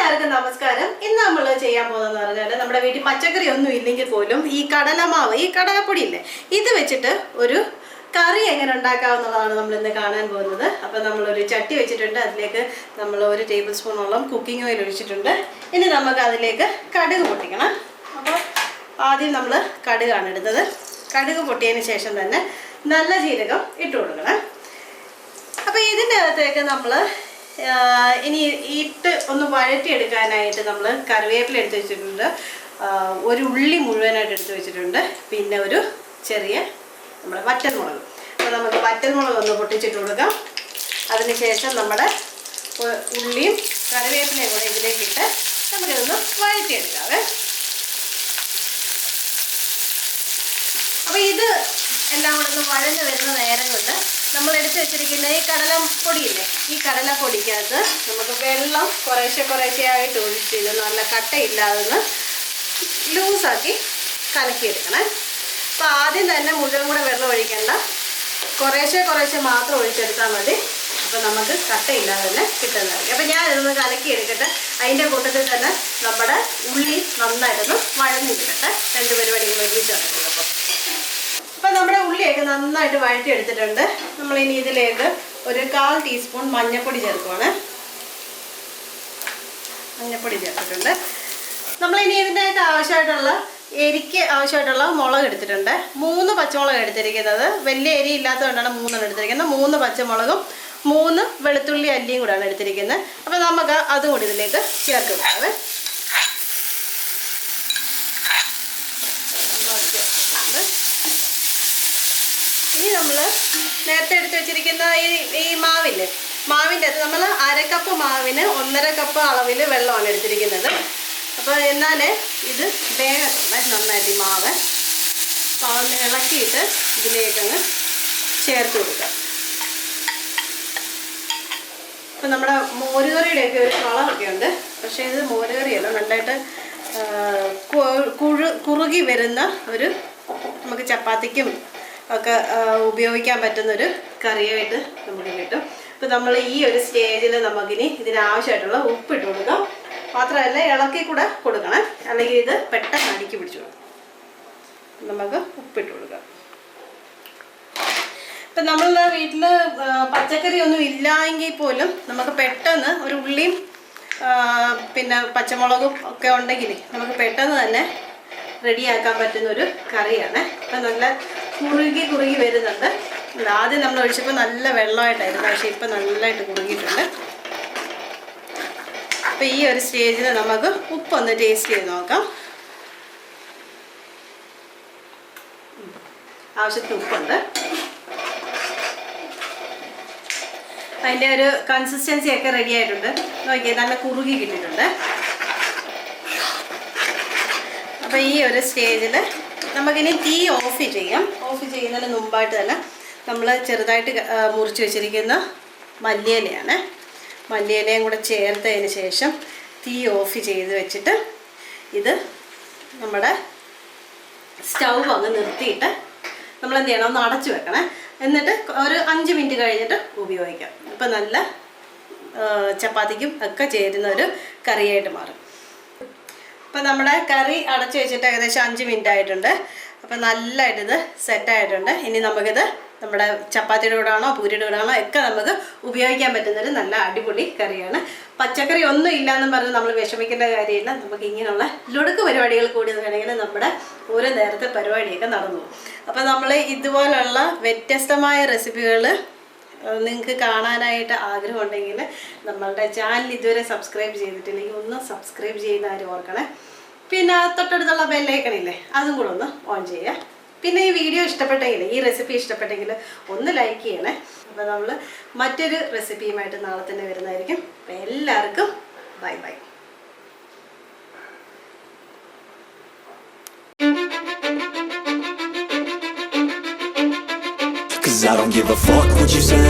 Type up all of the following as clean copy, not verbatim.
എല്ലാവർക്കും നമസ്കാരം. ഇന്ന് നമ്മൾ ചെയ്യാൻ പോകുന്നതെന്ന് പറഞ്ഞാൽ നമ്മുടെ വീട്ടിൽ പച്ചക്കറി ഒന്നും ഇല്ലെങ്കിൽ പോലും ഈ കടലമാവ്, ഈ കടലപ്പൊടി ഇല്ലേ, ഇത് വെച്ചിട്ട് ഒരു കറി എങ്ങനെ ഉണ്ടാക്കാവുന്നതാണ് നമ്മൾ ഇന്ന് കാണാൻ പോകുന്നത്. അപ്പോൾ നമ്മളൊരു ചട്ടി വെച്ചിട്ടുണ്ട്, അതിലേക്ക് നമ്മൾ 1 ടേബിൾ സ്പൂണോളം കുക്കിംഗ് ഓയിൽ ഒഴിച്ചിട്ടുണ്ട്. ഇനി നമുക്ക് അതിലേക്ക് കടുക് പൊട്ടിക്കണം. അപ്പോൾ ആദ്യം നമ്മൾ കടുകാണ് എടുത്തത്. കടുക് പൊട്ടിയതിന് ശേഷം തന്നെ നല്ല ജീരകം ഇട്ട് കൊടുക്കണം. അപ്പോൾ ഇതിൻ്റെ അകത്തേക്ക് നമ്മൾ ഇനി ഇട്ട് ഒന്ന് വഴറ്റിയെടുക്കാനായിട്ട് നമ്മൾ കറിവേപ്പില എടുത്ത് വെച്ചിട്ടുണ്ട്, ഒരു ഉള്ളി മുഴുവനായിട്ട് എടുത്ത് വെച്ചിട്ടുണ്ട്, പിന്നെ ഒരു ചെറിയ നമ്മുടെ വറ്റൽമുളക്. അപ്പോൾ നമുക്ക് വറ്റൽമുളക് ഒന്ന് പൊട്ടിച്ചിട്ട് കൊടുക്കാം. അതിനുശേഷം നമ്മുടെ ഉള്ളിയും കറിവേപ്പിലയും കൂടെ ഇതിലേക്കിട്ട് നമുക്കിതൊന്ന് വഴറ്റിയെടുക്കാവേ. അപ്പോൾ ഇത് എല്ലാം കൂടെ ഒന്ന് വഴഞ്ഞ് വരുന്ന നേരം കൊണ്ട് നമ്മൾ എടുത്ത് വെച്ചിരിക്കുന്ന ഈ കടലപ്പൊടിയില്ലേ, ഈ കടലപ്പൊടിക്കകത്ത് നമുക്ക് വെള്ളം കുറേശ്ശെ ആയിട്ട് ഒഴിച്ച് ഇത് നല്ല കട്ടയില്ലാതെ ലൂസാക്കി കലക്കിയെടുക്കണം. അപ്പോൾ ആദ്യം തന്നെ മുഴുവൻ കൂടെ വെള്ളം ഒഴിക്കേണ്ട, കുറേശ്ശെ മാത്രം ഒഴിച്ചെടുത്താൽ മതി. അപ്പോൾ നമുക്ക് കട്ടയില്ലാതെ തന്നെ കിട്ടുന്നതായിരിക്കും. അപ്പോൾ ഞാൻ ഇതൊന്ന് കലക്കിയെടുക്കട്ടെ. അതിൻ്റെ കൂട്ടത്തിൽ തന്നെ നമ്മുടെ ഉള്ളി നന്നായിട്ടൊന്ന് വഴഞ്ഞു കിട്ടട്ടെ. 2 പരിപാടികൾ ഒരുമിച്ച് നടക്കുന്നത്. അപ്പോൾ നമ്മുടെ ഉള്ളിയൊക്കെ നന്നായിട്ട് വഴറ്റിയെടുത്തിട്ടുണ്ട്. നമ്മളിനി ഇതിലേക്ക് ഒരു 1/4 ടീസ്പൂൺ മഞ്ഞൾപ്പൊടി ചേർക്കുവാണ്. മഞ്ഞൾപ്പൊടി ചേർത്തിട്ടുണ്ട്. നമ്മളിനി ഇതിൻ്റെയൊക്കെ എരിക്ക് ആവശ്യമായിട്ടുള്ള മുളക് എടുത്തിട്ടുണ്ട്. 3 പച്ചമുളക് എടുത്തിരിക്കുന്നത്. വലിയ എരി ഇല്ലാത്തതുകൊണ്ടാണ് 3 എടുത്തിരിക്കുന്നത്. 3 പച്ചമുളകും 3 വെളുത്തുള്ളി അല്ലിയും കൂടെയാണ് എടുത്തിരിക്കുന്നത്. അപ്പോൾ നമുക്ക് അതും കൂടി ഇതിലേക്ക് ചേർത്ത് കൊടുക്കാവേ. ഇനി നമ്മൾ നേരത്തെ എടുത്ത് വെച്ചിരിക്കുന്ന ഈ മാവിൻ്റെ അത് നമ്മൾ 1/2 കപ്പ് മാവിന് 1.5 കപ്പ് അളവിൽ വെള്ളമാണ് എടുത്തിരിക്കുന്നത്. അപ്പോൾ എന്നാലേ ഇത് വേഗത്തുള്ളേ നന്നായിട്ട് ഈ മാവ്. അപ്പോൾ അതൊന്ന് ഇളക്കിയിട്ട് ഇതിലേക്കങ്ങ് ചേർത്ത് കൊടുക്കാം. അപ്പോൾ നമ്മുടെ മോരുകറിയുടെയൊക്കെ ഒരു കളറൊക്കെ ഉണ്ട്, പക്ഷേ ഇത് മോരുകറിയല്ല, നല്ലതായിട്ട് കുറുകി വരുന്ന ഒരു നമുക്ക് ചപ്പാത്തിക്കും ഒക്കെ ഉപയോഗിക്കാൻ പറ്റുന്നൊരു കറിയായിട്ട് നമുക്ക് കിട്ടും. അപ്പോൾ നമ്മൾ ഈ ഒരു സ്റ്റേജിൽ നമുക്കിനി ഇതിനാവശ്യമായിട്ടുള്ള ഉപ്പിട്ട് കൊടുക്കാം. മാത്രമല്ല ഇളക്കി കൂടെ കൊടുക്കണം, അല്ലെങ്കിൽ ഇത് പെട്ടെന്ന് അടുക്കി പിടിച്ചു കൊടുക്കും. നമുക്ക് ഉപ്പിട്ട് കൊടുക്കാം. ഇപ്പം നമ്മളുടെ വീട്ടിൽ പച്ചക്കറി ഒന്നും ഇല്ലെങ്കിൽ പോലും നമുക്ക് പെട്ടെന്ന് ഒരു ഉള്ളിയും പിന്നെ പച്ചമുളകും ഒക്കെ ഉണ്ടെങ്കിൽ നമുക്ക് പെട്ടെന്ന് തന്നെ റെഡിയാക്കാൻ പറ്റുന്നൊരു കറിയാണ്. അപ്പം നല്ല കുറുകി വരുന്നുണ്ട്. ആദ്യം നമ്മൾ ഒഴിച്ചപ്പോൾ നല്ല വെള്ളമായിട്ടായിരുന്നു, പക്ഷേ ഇപ്പം നല്ലതായിട്ട് കുറുകിയിട്ടുണ്ട്. അപ്പോൾ ഈ ഒരു സ്റ്റേജിൽ നമുക്ക് ഉപ്പൊന്ന് ടേസ്റ്റ് ചെയ്ത് നോക്കാം. ആവശ്യത്തിന് ഉപ്പുണ്ട്. അതിൻ്റെ ഒരു കൺസിസ്റ്റൻസി ഒക്കെ റെഡി ആയിട്ടുണ്ട്. നോക്കിയാൽ നല്ല കുറുകി കിട്ടിയിട്ടുണ്ട്. അപ്പോൾ ഈ ഒരു സ്റ്റേജിൽ നമുക്കിനി തീ ഓഫ് ചെയ്യാം. ഓഫ് ചെയ്യുന്നതിന് മുമ്പായിട്ട് തന്നെ നമ്മൾ ചെറുതായിട്ട് മുറിച്ച് വെച്ചിരിക്കുന്ന മല്ലിയിലയാണ്. മല്ലിയിലയും കൂടെ ചേർത്തതിന് ശേഷം തീ ഓഫ് ചെയ്ത് വെച്ചിട്ട് ഇത് നമ്മുടെ സ്റ്റൗ അങ്ങ് നിർത്തിയിട്ട് നമ്മൾ എന്ത് ചെയ്യണം, ഒന്ന് അടച്ചു വെക്കണം. എന്നിട്ട് ഒരു 5 മിനിറ്റ് കഴിഞ്ഞിട്ട് ഉപയോഗിക്കാം. അപ്പോൾ നല്ല ചപ്പാത്തിക്കും ഒക്കെ ചേരുന്ന ഒരു കറിയായിട്ട് മാറും. അപ്പോൾ നമ്മുടെ കറി അടച്ചു വെച്ചിട്ട് ഏകദേശം 5 മിനിറ്റ് ആയിട്ടുണ്ട്. അപ്പോൾ നല്ലതായിട്ട് ഇത് സെറ്റായിട്ടുണ്ട്. ഇനി നമുക്കിത് നമ്മുടെ ചപ്പാത്തിയുടെ കൂടാണോ പൂരിയുടെ കൂടാണോ ഒക്കെ നമുക്ക് ഉപയോഗിക്കാൻ പറ്റുന്നൊരു നല്ല അടിപൊളി കറിയാണ്. പച്ചക്കറി ഒന്നും ഇല്ലയെന്ന് പറഞ്ഞ് നമ്മൾ വിഷമിക്കേണ്ട കാര്യമില്ല. നമുക്ക് ഇങ്ങനെയുള്ള ലുടുക്ക് പരിപാടികൾ കൂടി വേണമെങ്കിൽ നമ്മുടെ ഓരോ നേരത്തെ പരിപാടിയൊക്കെ നടന്നു പോകും. അപ്പോൾ നമ്മൾ ഇതുപോലുള്ള വ്യത്യസ്തമായ റെസിപ്പികൾ നിങ്ങൾക്ക് കാണാനായിട്ട് ആഗ്രഹമുണ്ടെങ്കിൽ നമ്മളുടെ ചാനൽ ഇതുവരെ സബ്സ്ക്രൈബ് ചെയ്തിട്ടില്ലെങ്കിൽ ഒന്ന് സബ്സ്ക്രൈബ് ചെയ്യുന്നവർ ഓർക്കണേ. പിന്നെ തൊട്ടടുത്തുള്ള ബെല്ലൈക്കണില്ലേ, അതും കൂടെ ഒന്ന് ഓൺ ചെയ്യുക. പിന്നെ ഈ വീഡിയോ ഇഷ്ടപ്പെട്ടെങ്കിൽ, ഈ റെസിപ്പി ഇഷ്ടപ്പെട്ടെങ്കിൽ ഒന്ന് ലൈക്ക് ചെയ്യണേ. അപ്പോൾ നമ്മൾ മറ്റൊരു റെസിപ്പിയുമായിട്ട് നാളെ തന്നെ വരുന്നതായിരിക്കും. അപ്പോൾ എല്ലാവർക്കും bye bye. I don't give a fuck what you say.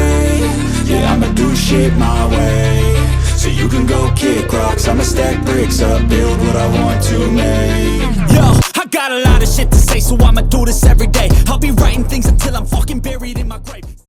Yeah, I'ma do shit my way. So you can go kick rocks, I'ma stack bricks up, build what I want to make. Yo, I got a lot of shit to say, so I'ma do this every day. I'll be writing things until I'm fucking buried in my grave.